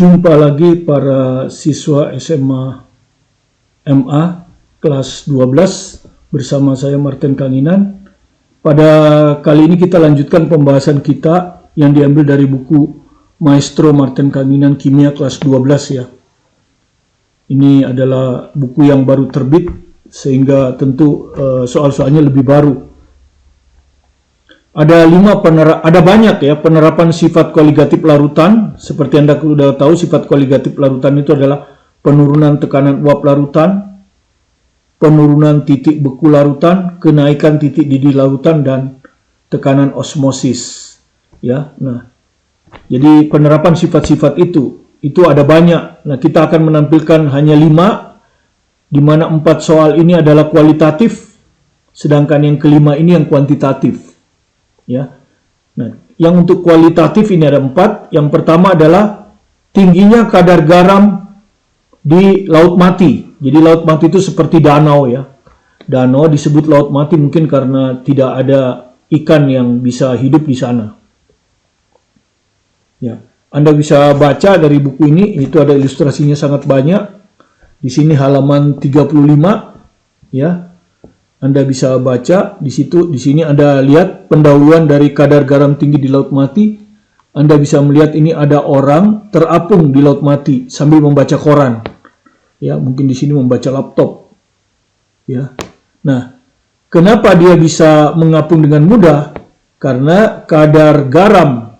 Jumpa lagi para siswa SMA MA kelas 12 bersama saya Martin Kanginan. Pada kali ini kita lanjutkan pembahasan kita yang diambil dari buku Maestro Martin Kanginan Kimia kelas 12 ya. Ini adalah buku yang baru terbit sehingga tentu soal-soalnya lebih baru. Ada banyak ya penerapan sifat koligatif larutan. Seperti Anda sudah tahu, sifat koligatif larutan itu adalah penurunan tekanan uap larutan, penurunan titik beku larutan, kenaikan titik didih larutan, dan tekanan osmosis. Ya, nah, jadi penerapan sifat-sifat itu ada banyak. Nah, kita akan menampilkan hanya 5, di mana 4 soal ini adalah kualitatif, sedangkan yang kelima ini yang kuantitatif. Ya, nah, yang untuk kualitatif ini ada 4. Yang pertama adalah tingginya kadar garam di laut mati. Jadi laut mati itu seperti danau ya. Danau disebut laut mati mungkin karena tidak ada ikan yang bisa hidup di sana. Ya, Anda bisa baca dari buku ini, itu ada ilustrasinya sangat banyak. Di sini halaman 35 ya. Anda bisa baca di situ. Di sini Anda lihat pendahuluan dari kadar garam tinggi di laut mati. Anda bisa melihat ini ada orang terapung di laut mati sambil membaca koran. Ya, mungkin di sini membaca laptop. Ya. Nah, kenapa dia bisa mengapung dengan mudah? Karena kadar garam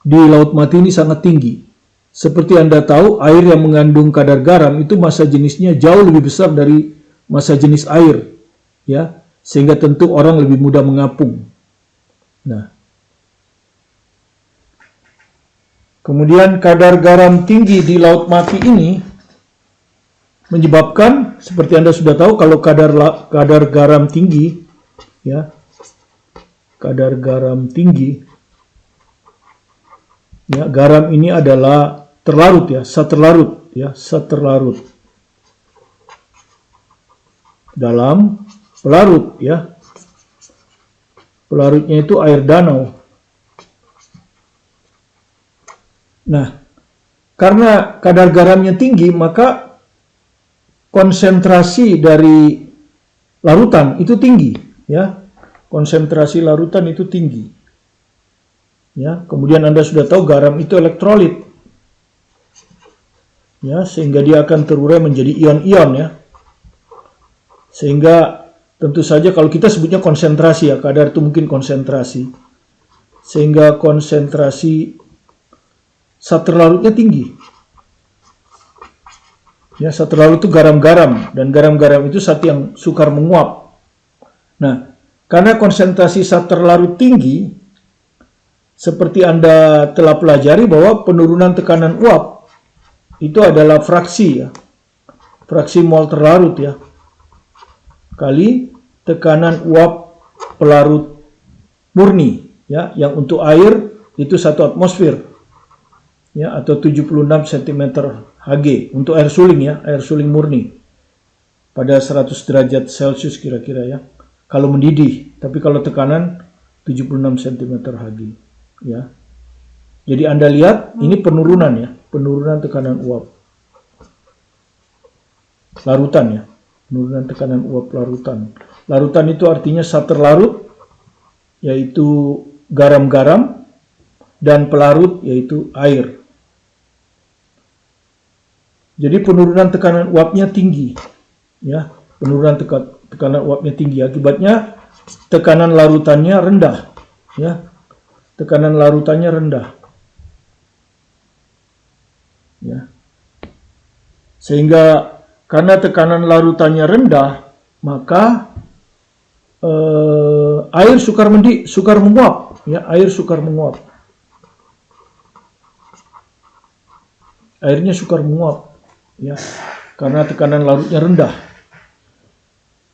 di laut mati ini sangat tinggi. Seperti Anda tahu, air yang mengandung kadar garam itu massa jenisnya jauh lebih besar dari massa jenis air. Ya, sehingga tentu orang lebih mudah mengapung. Nah, kemudian kadar garam tinggi di laut mati ini menyebabkan, seperti Anda sudah tahu, kalau kadar garam tinggi, ya, kadar garam tinggi, ya, garam ini adalah terlarut ya, zat terlarut dalam pelarut ya. Pelarutnya itu air danau. Nah, karena kadar garamnya tinggi, maka konsentrasi dari larutan itu tinggi ya. Konsentrasi larutan itu tinggi. Ya, kemudian Anda sudah tahu garam itu elektrolit. Ya, sehingga dia akan terurai menjadi ion-ion ya. Sehingga tentu saja kalau kita sebutnya konsentrasi ya, kadar itu mungkin konsentrasi. Sehingga konsentrasi zat terlarutnya tinggi. Ya, zat terlarut itu garam-garam, dan garam-garam itu zat yang sukar menguap. Nah, karena konsentrasi zat terlarut tinggi, seperti Anda telah pelajari bahwa penurunan tekanan uap itu adalah fraksi ya. Fraksi mol terlarut ya. Kali tekanan uap pelarut murni ya, yang untuk air itu 1 atmosfer ya, atau 76 cm Hg untuk air suling ya, air suling murni pada 100 derajat Celcius kira-kira ya, kalau mendidih. Tapi kalau tekanan 76 cm Hg ya. Jadi Anda lihat ini penurunan ya, penurunan tekanan uap larutan ya. Penurunan tekanan uap larutan. Larutan itu artinya zat terlarut, yaitu garam-garam, dan pelarut, yaitu air. Jadi penurunan tekanan uapnya tinggi. Ya, penurunan tekanan uapnya tinggi. Akibatnya tekanan larutannya rendah. Ya, tekanan larutannya rendah. Ya. Sehingga karena tekanan larutannya rendah, maka air sukar menguap, ya, air sukar menguap. Airnya sukar menguap, ya, karena tekanan larutnya rendah.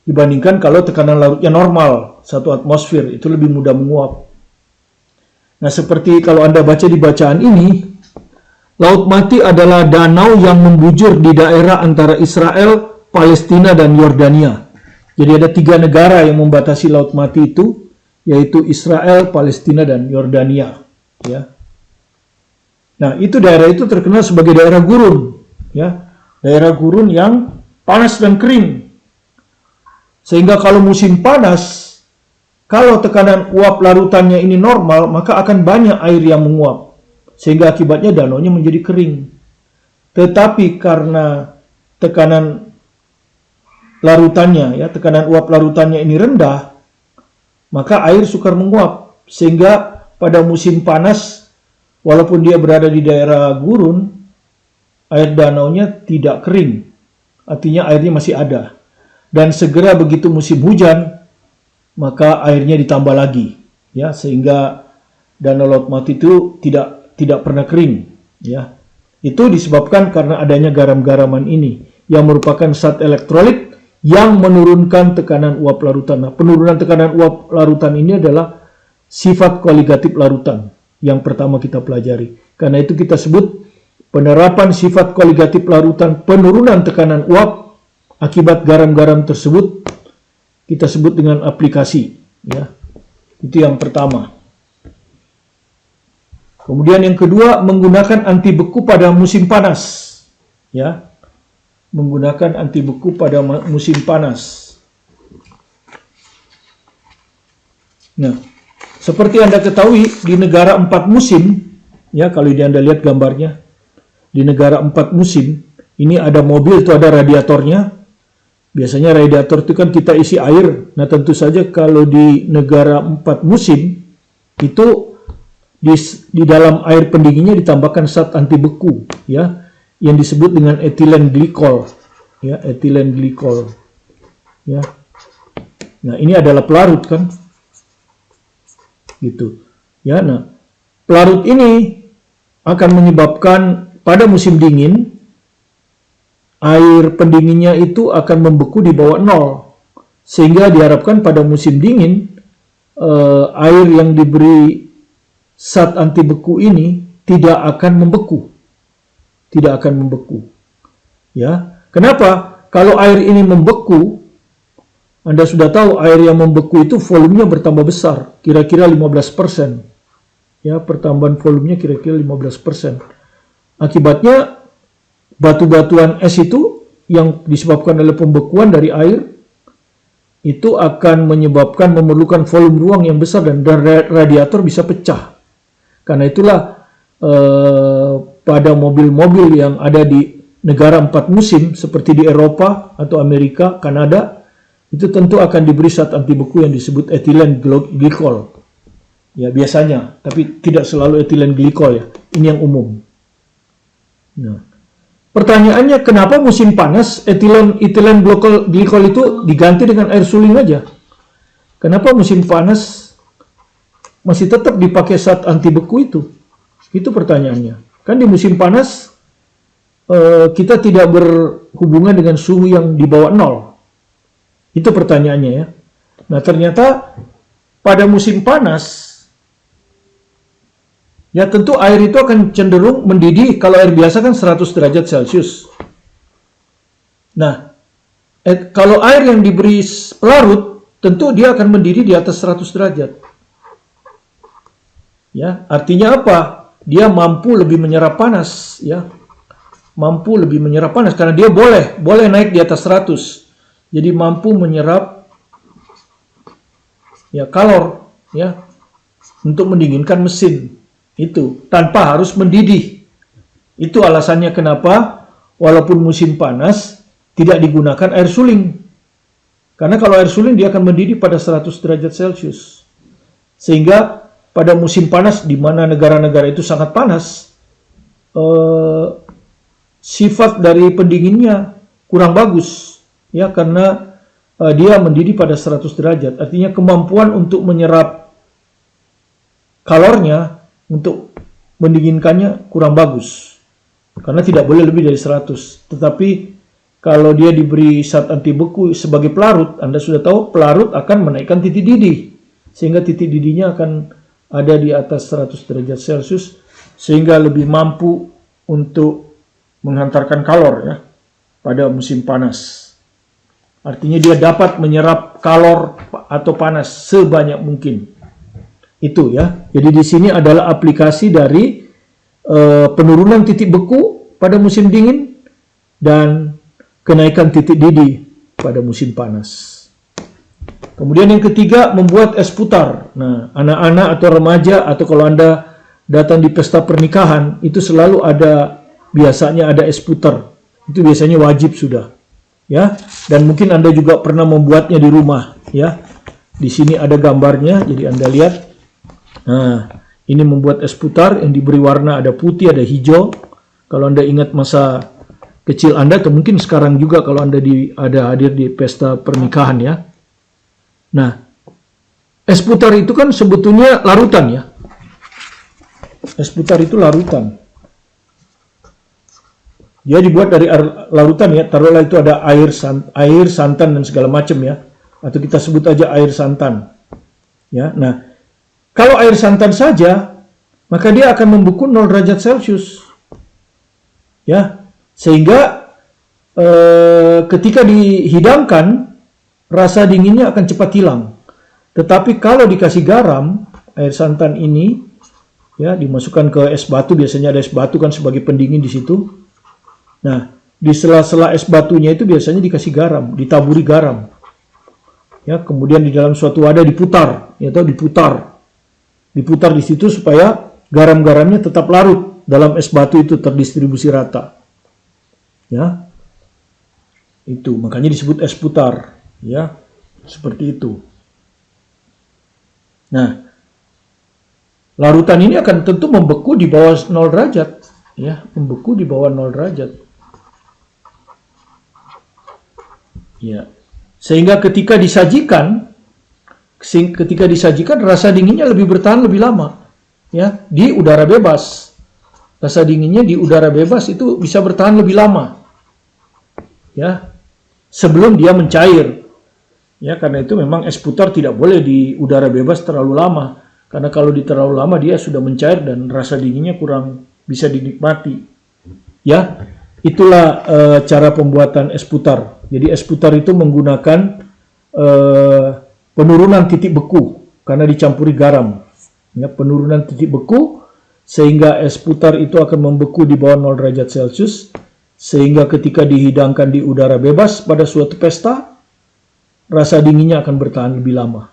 Dibandingkan kalau tekanan larutnya normal, 1 atmosfer, itu lebih mudah menguap. Nah, seperti kalau Anda baca di bacaan ini, Laut Mati adalah danau yang membujur di daerah antara Israel, Palestina, dan Yordania. Jadi ada 3 negara yang membatasi Laut Mati itu, yaitu Israel, Palestina, dan Yordania. Ya. Nah, itu daerah itu terkenal sebagai daerah gurun, ya, daerah gurun yang panas dan kering. Sehingga kalau musim panas, kalau tekanan uap larutannya ini normal, maka akan banyak air yang menguap, sehingga akibatnya danaunya menjadi kering. Tetapi karena tekanan larutannya, ya, tekanan uap larutannya ini rendah, maka air sukar menguap, sehingga pada musim panas, walaupun dia berada di daerah gurun, air danaunya tidak kering, artinya airnya masih ada. Dan segera begitu musim hujan, maka airnya ditambah lagi, ya, sehingga Danau Laut Mati itu tidak pernah kering, ya. Itu disebabkan karena adanya garam-garaman ini yang merupakan zat elektrolit yang menurunkan tekanan uap larutan. Nah, penurunan tekanan uap larutan ini adalah sifat koligatif larutan yang pertama kita pelajari. Karena itu kita sebut penerapan sifat koligatif larutan penurunan tekanan uap akibat garam-garam tersebut kita sebut dengan aplikasi, ya. Itu yang pertama. Kemudian yang kedua, menggunakan anti beku pada musim panas, ya. Menggunakan anti beku pada musim panas. Nah, seperti Anda ketahui di negara 4 musim, ya, kalau Anda lihat gambarnya, di negara 4 musim, ini ada mobil itu ada radiatornya. Biasanya radiator itu kan kita isi air. Nah, tentu saja kalau di negara 4 musim itu di dalam air pendinginnya ditambahkan zat anti beku, ya, yang disebut dengan etilen glikol, ya, etilen glikol, ya. Nah, ini adalah pelarut kan, gitu, ya. Nah, pelarut ini akan menyebabkan pada musim dingin air pendinginnya itu akan membeku di bawah 0, sehingga diharapkan pada musim dingin air yang diberi zat anti beku ini tidak akan membeku, ya. Kenapa? Kalau air ini membeku, Anda sudah tahu air yang membeku itu volumenya bertambah besar, kira-kira 15%, ya, pertambahan volumenya kira-kira 15%. Akibatnya batu-batuan es itu yang disebabkan oleh pembekuan dari air itu akan menyebabkan memerlukan volume ruang yang besar dan radiator bisa pecah. Karena itulah pada mobil-mobil yang ada di negara 4 musim seperti di Eropa atau Amerika, Kanada, itu tentu akan diberi zat anti beku yang disebut etilen glikol. Ya, biasanya, tapi tidak selalu etilen glikol, ya. Ini yang umum. Nah, pertanyaannya, kenapa musim panas etilen glikol itu diganti dengan air suling aja? Kenapa musim panas masih tetap dipakai zat anti beku itu? Itu pertanyaannya. Kan di musim panas kita tidak berhubungan dengan suhu yang di bawah 0. Itu pertanyaannya, ya. Nah, ternyata pada musim panas, ya, tentu air itu akan cenderung mendidih. Kalau air biasa kan 100 derajat Celcius. Nah, kalau air yang diberi pelarut, tentu dia akan mendidih di atas 100 derajat. Ya, artinya apa? Dia mampu lebih menyerap panas, ya. Mampu lebih menyerap panas karena dia boleh naik di atas 100. Jadi mampu menyerap, ya, kalor, ya, untuk mendinginkan mesin. Itu tanpa harus mendidih. Itu alasannya kenapa walaupun musim panas tidak digunakan air suling. Karena kalau air suling dia akan mendidih pada 100 derajat Celcius. Sehingga pada musim panas di mana negara-negara itu sangat panas, sifat dari pendinginnya kurang bagus, ya, karena dia mendidih pada 100 derajat. Artinya kemampuan untuk menyerap kalornya untuk mendinginkannya kurang bagus, karena tidak boleh lebih dari 100. Tetapi kalau dia diberi zat anti beku sebagai pelarut, Anda sudah tahu pelarut akan menaikkan titik didih, sehingga titik didihnya akan ada di atas 100 derajat Celcius, sehingga lebih mampu untuk menghantarkan kalor, ya, pada musim panas. Artinya dia dapat menyerap kalor atau panas sebanyak mungkin. Itu, ya. Jadi di sini adalah aplikasi dari penurunan titik beku pada musim dingin dan kenaikan titik didih pada musim panas. Kemudian yang ketiga, membuat es putar. Nah, anak-anak atau remaja atau kalau Anda datang di pesta pernikahan, itu selalu ada, biasanya ada es putar. Itu biasanya wajib sudah. Ya, dan mungkin Anda juga pernah membuatnya di rumah, ya. Di sini ada gambarnya, jadi Anda lihat. Nah, ini membuat es putar yang diberi warna, ada putih, ada hijau. Kalau Anda ingat masa kecil Anda, atau mungkin sekarang juga kalau Anda ada hadir di pesta pernikahan, ya. Nah, es putar itu kan sebetulnya larutan, ya. Es putar itu larutan. Dia dibuat dari larutan, ya. Taruhlah itu ada air santan dan segala macam, ya. Atau kita sebut aja air santan. Ya. Nah, kalau air santan saja, maka dia akan membeku 0 derajat Celcius. Ya. Sehingga ketika dihidangkan, rasa dinginnya akan cepat hilang. Tetapi kalau dikasih garam, air santan ini, ya, dimasukkan ke es batu, biasanya ada es batu kan sebagai pendingin di situ. Nah, di sela-sela es batunya itu biasanya dikasih garam, ditaburi garam. Ya, kemudian di dalam suatu wadah diputar, ya, atau diputar di situ supaya garam-garamnya tetap larut dalam es batu itu, terdistribusi rata. Ya, itu makanya disebut es putar. Ya, seperti itu. Nah, larutan ini akan tentu membeku di bawah 0 derajat, ya, membeku di bawah 0 derajat. Ya. Sehingga ketika disajikan rasa dinginnya lebih bertahan lebih lama, ya, di udara bebas. Rasa dinginnya di udara bebas itu bisa bertahan lebih lama. Ya. Sebelum dia mencair. Ya, karena itu memang es putar tidak boleh di udara bebas terlalu lama. Karena kalau di terlalu lama dia sudah mencair dan rasa dinginnya kurang bisa dinikmati. Ya, itulah cara pembuatan es putar. Jadi es putar itu menggunakan penurunan titik beku karena dicampuri garam. Ya, penurunan titik beku sehingga es putar itu akan membeku di bawah 0 derajat Celcius. Sehingga ketika dihidangkan di udara bebas pada suatu pesta, rasa dinginnya akan bertahan lebih lama.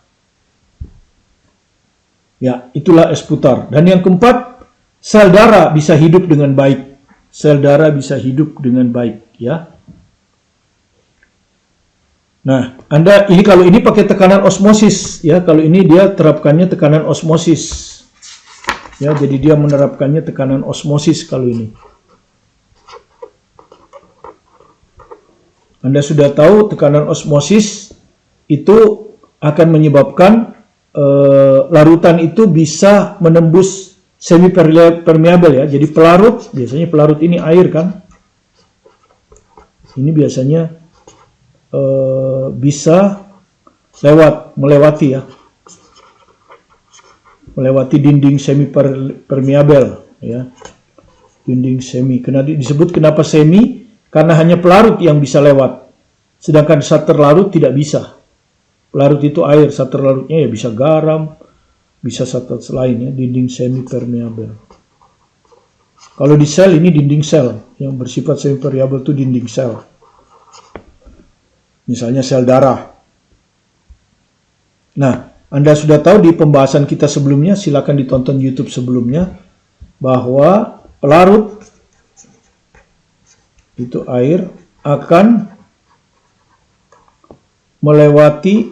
Ya, itulah es putar. Dan yang keempat, sel darah bisa hidup dengan baik. Sel darah bisa hidup dengan baik, ya. Nah, Anda ini kalau ini pakai tekanan osmosis, ya. Kalau ini dia terapkannya tekanan osmosis. Ya, jadi dia menerapkannya tekanan osmosis kalau ini. Anda sudah tahu tekanan osmosis itu akan menyebabkan larutan itu bisa menembus semi permeable, ya. Jadi pelarut, biasanya pelarut ini air kan. Ini biasanya bisa melewati, ya. Melewati dinding semi permeable, ya. Dinding semi. Disebut kenapa semi? Karena hanya pelarut yang bisa lewat. Sedangkan zat terlarut tidak bisa. Pelarut itu air, zat terlarutnya ya bisa garam, bisa zat lainnya, dinding semi permeable. Kalau di sel ini dinding sel, yang bersifat semi permeable itu dinding sel. Misalnya sel darah. Nah, Anda sudah tahu di pembahasan kita sebelumnya, silakan ditonton YouTube sebelumnya, bahwa pelarut itu air akan melewati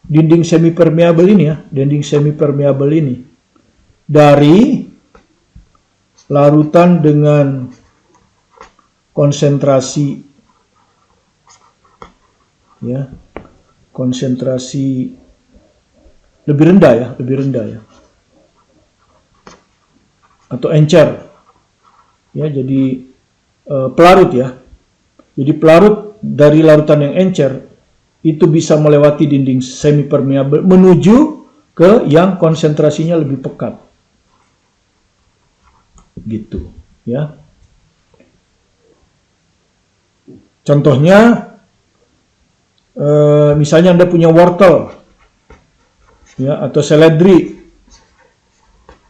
dinding semi permeable ini, ya, dinding semi permeable ini dari larutan dengan konsentrasi, ya, konsentrasi lebih rendah, ya, atau encer, ya. Jadi pelarut, ya. Jadi pelarut dari larutan yang encer itu bisa melewati dinding semi permeable menuju ke yang konsentrasinya lebih pekat. Gitu, ya. Contohnya misalnya Anda punya wortel, ya, atau seledri.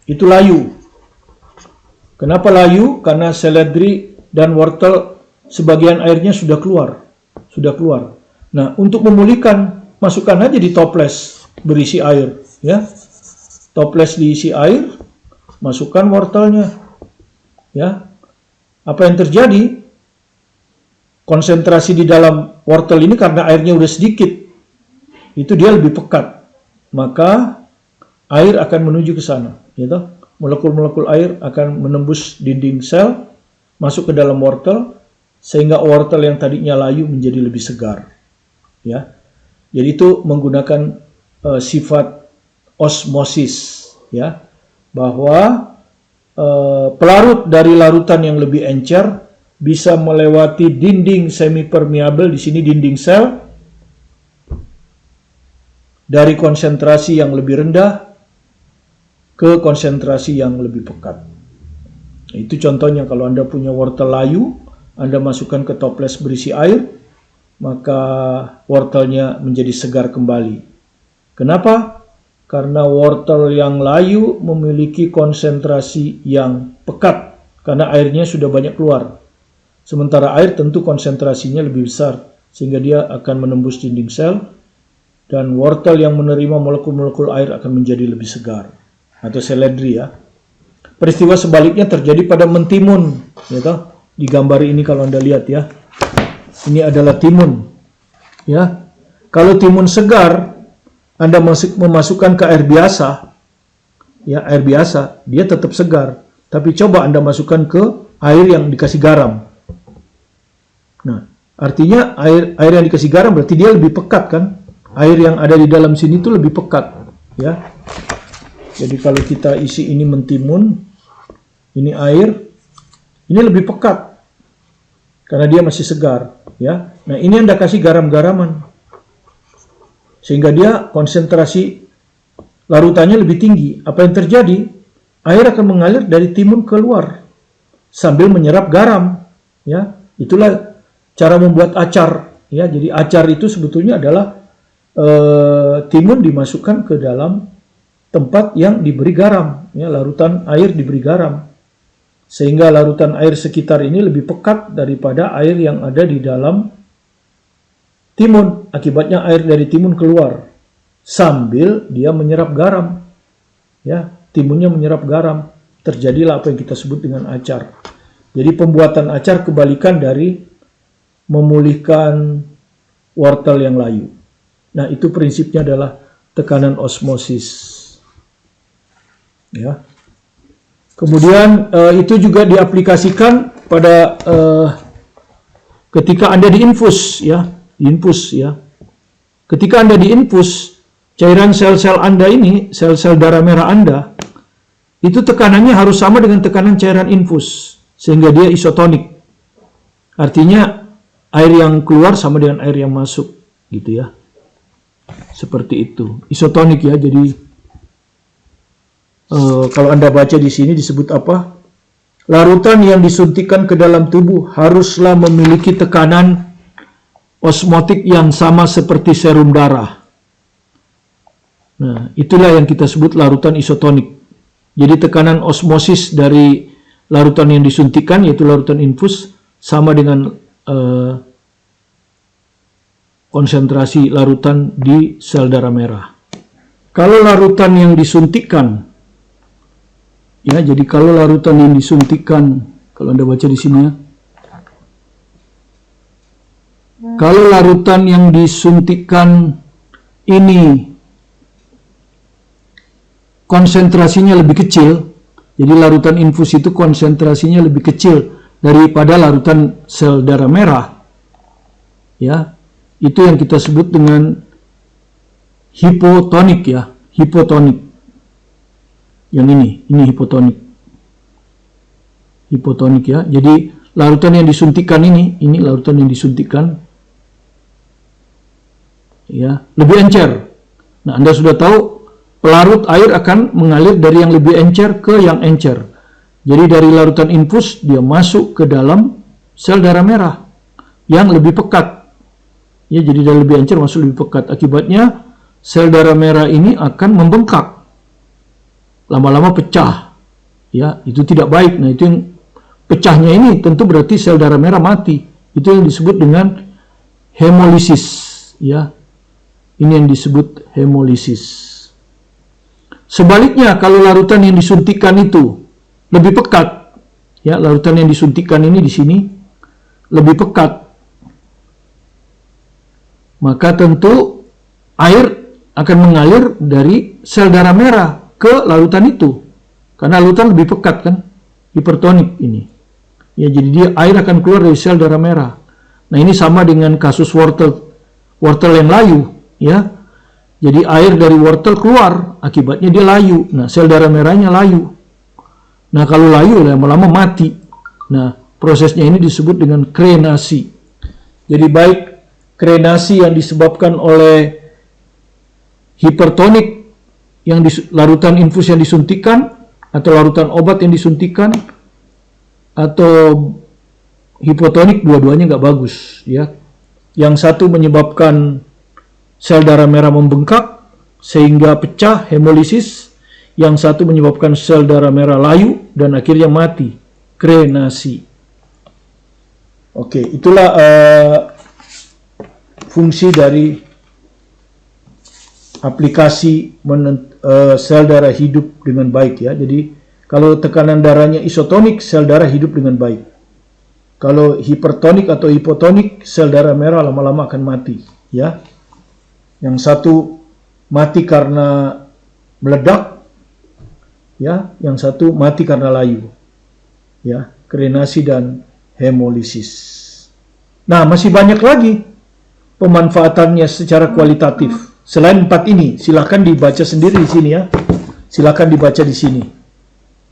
Itu layu. Kenapa layu? Karena seledri dan wortel sebagian airnya sudah keluar. Nah, untuk memulihkan, masukkan aja di toples berisi air, ya. Toples diisi air, masukkan wortelnya, ya. Apa yang terjadi? Konsentrasi di dalam wortel ini karena airnya udah sedikit, itu dia lebih pekat, maka air akan menuju ke sana, gitu. Molekul-molekul air akan menembus dinding sel, masuk ke dalam wortel, sehingga wortel yang tadinya layu menjadi lebih segar, ya. Jadi itu menggunakan sifat osmosis, ya, bahwa pelarut dari larutan yang lebih encer bisa melewati dinding semipermeabel, di sini dinding sel, dari konsentrasi yang lebih rendah ke konsentrasi yang lebih pekat. Itu contohnya kalau Anda punya wortel layu, Anda masukkan ke toples berisi air, maka wortelnya menjadi segar kembali. Kenapa? Karena wortel yang layu memiliki konsentrasi yang pekat, karena airnya sudah banyak keluar. Sementara air tentu konsentrasinya lebih besar, sehingga dia akan menembus dinding sel, dan wortel yang menerima molekul-molekul air akan menjadi lebih segar. Atau seledri, ya. Peristiwa sebaliknya terjadi pada mentimun, ya, di gambar ini kalau Anda lihat, ya. Ini adalah timun, ya. Kalau timun segar, Anda memasukkan ke air biasa, ya, air biasa, dia tetap segar. Tapi coba Anda masukkan ke air yang dikasih garam. Nah, artinya air yang dikasih garam berarti dia lebih pekat, kan? Air yang ada di dalam sini itu lebih pekat, ya. Jadi kalau kita isi ini mentimun, ini air, ini lebih pekat karena dia masih segar, ya. Nah, ini Anda kasih garam-garaman, sehingga dia konsentrasi larutannya lebih tinggi. Apa yang terjadi? Air akan mengalir dari timun keluar sambil menyerap garam, ya. Itulah cara membuat acar, ya. Jadi acar itu sebetulnya adalah timun dimasukkan ke dalam tempat yang diberi garam, ya, larutan air diberi garam, sehingga larutan air sekitar ini lebih pekat daripada air yang ada di dalam timun. Akibatnya air dari timun keluar sambil dia menyerap garam, ya, timunnya menyerap garam. Terjadilah apa yang kita sebut dengan acar. Jadi pembuatan acar kebalikan dari memulihkan wortel yang layu. Nah, itu prinsipnya adalah tekanan osmosis, ya. Kemudian itu juga diaplikasikan pada ketika Anda diinfus, ya, ya. Ketika Anda diinfus, cairan sel-sel Anda ini, sel-sel darah merah Anda, itu tekanannya harus sama dengan tekanan cairan infus, sehingga dia isotonik. Artinya air yang keluar sama dengan air yang masuk, gitu, ya. Seperti itu, isotonik, ya. Jadi kalau Anda baca di sini disebut apa? Larutan yang disuntikkan ke dalam tubuh haruslah memiliki tekanan osmotik yang sama seperti serum darah. Nah, itulah yang kita sebut larutan isotonik. Jadi tekanan osmosis dari larutan yang disuntikkan, yaitu larutan infus, sama dengan konsentrasi larutan di sel darah merah. Kalau larutan yang disuntikkan, ya, jadi kalau larutan yang disuntikkan, kalau Anda baca di sini, ya, kalau larutan yang disuntikkan ini konsentrasinya lebih kecil, jadi larutan infus itu konsentrasinya lebih kecil daripada larutan sel darah merah, ya, itu yang kita sebut dengan hipotonik, ya, hipotonik. Yang ini hipotonik, ya. Jadi larutan yang disuntikkan ini larutan yang disuntikkan, ya, lebih encer. Nah, Anda sudah tahu pelarut air akan mengalir dari yang lebih encer ke yang encer. Jadi dari larutan infus dia masuk ke dalam sel darah merah yang lebih pekat. Ya, jadi dari lebih encer masuk lebih pekat. Akibatnya sel darah merah ini akan membengkak. Lama-lama pecah. Ya, itu tidak baik. Nah, itu yang pecahnya ini tentu berarti sel darah merah mati. Itu yang disebut dengan hemolisis, ya. Ini yang disebut hemolisis. Sebaliknya, kalau larutan yang disuntikkan itu lebih pekat, ya, larutan yang disuntikkan ini di sini lebih pekat, maka tentu air akan mengalir dari sel darah merah ke larutan itu, karena larutan lebih pekat kan, hipertonik ini. Ya, jadi dia air akan keluar dari sel darah merah. Nah, ini sama dengan kasus wortel yang layu, ya. Jadi air dari wortel keluar, akibatnya dia layu. Nah, sel darah merahnya layu. Nah, kalau layu lama-lama mati. Nah, prosesnya ini disebut dengan krenasi. Jadi baik krenasi yang disebabkan oleh hipertonik yang larutan infus yang disuntikan, atau larutan obat yang disuntikan, atau hipotonik, dua-duanya nggak bagus, ya. Yang satu menyebabkan sel darah merah membengkak sehingga pecah, hemolisis. Yang satu menyebabkan sel darah merah layu dan akhirnya mati, krenasi. Oke, itulah fungsi dari aplikasi sel darah hidup dengan baik, ya. Jadi kalau tekanan darahnya isotonik, sel darah hidup dengan baik. Kalau hipertonik atau hipotonik, sel darah merah lama-lama akan mati, ya. Yang satu mati karena meledak, ya. Yang satu mati karena layu, ya. Krenasi dan hemolisis. Nah, masih banyak lagi pemanfaatannya secara kualitatif. Selain 4 ini, silahkan dibaca sendiri di sini, ya. Silahkan dibaca di sini,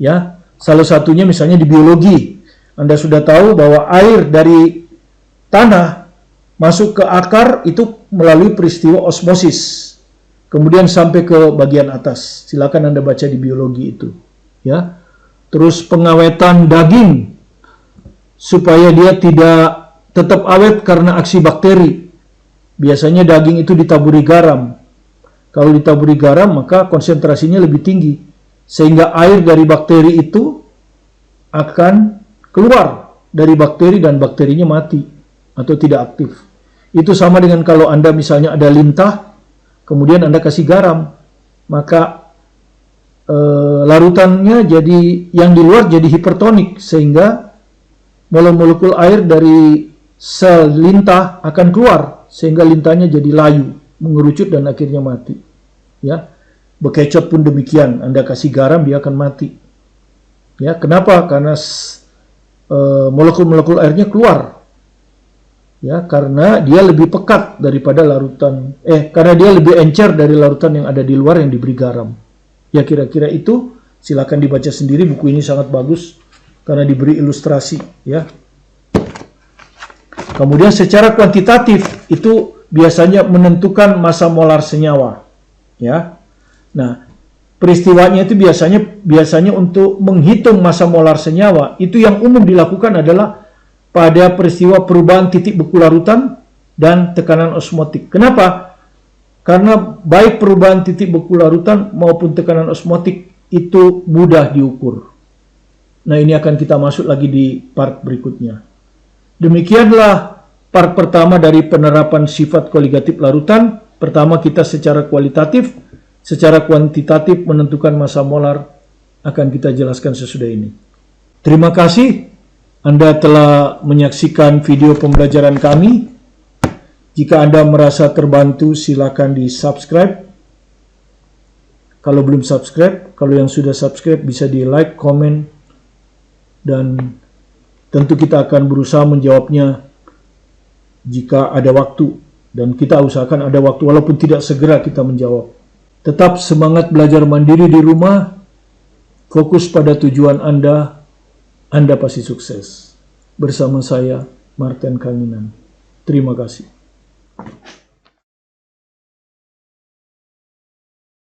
ya. Salah satunya misalnya di biologi. Anda sudah tahu bahwa air dari tanah masuk ke akar itu melalui peristiwa osmosis, kemudian sampai ke bagian atas. Silakan Anda baca di biologi itu, ya. Terus pengawetan daging supaya dia tidak tetap awet karena aksi bakteri. Biasanya daging itu ditaburi garam. Kalau ditaburi garam, maka konsentrasinya lebih tinggi, sehingga air dari bakteri itu akan keluar dari bakteri dan bakterinya mati atau tidak aktif. Itu sama dengan kalau Anda misalnya ada lintah, kemudian Anda kasih garam, maka larutannya jadi, yang di luar jadi hipertonik, sehingga molekul air dari sel lintah akan keluar, sehingga lintahnya jadi layu, mengerucut dan akhirnya mati, ya. Bekecot pun demikian, Anda kasih garam dia akan mati, ya. Kenapa? Karena molekul-molekul airnya keluar, ya, karena dia lebih pekat daripada larutan, karena dia lebih encer dari larutan yang ada di luar yang diberi garam. Ya, kira-kira itu. Silakan dibaca sendiri, buku ini sangat bagus karena diberi ilustrasi, ya. Kemudian secara kuantitatif itu biasanya menentukan massa molar senyawa, ya. Nah, peristiwanya itu biasanya untuk menghitung massa molar senyawa, itu yang umum dilakukan adalah pada peristiwa perubahan titik beku larutan dan tekanan osmotik. Kenapa? Karena baik perubahan titik beku larutan maupun tekanan osmotik itu mudah diukur. Nah, ini akan kita masuk lagi di part berikutnya. Demikianlah part pertama dari penerapan sifat koligatif larutan. Pertama, kita secara kualitatif, secara kuantitatif menentukan massa molar, akan kita jelaskan sesudah ini. Terima kasih Anda telah menyaksikan video pembelajaran kami. Jika Anda merasa terbantu, silakan di-subscribe. Kalau belum subscribe, kalau yang sudah subscribe bisa di-like, komen, dan tentu kita akan berusaha menjawabnya jika ada waktu. Dan kita usahakan ada waktu, walaupun tidak segera kita menjawab. Tetap semangat belajar mandiri di rumah, fokus pada tujuan Anda pasti sukses. Bersama saya, Martin Kanginan. Terima kasih.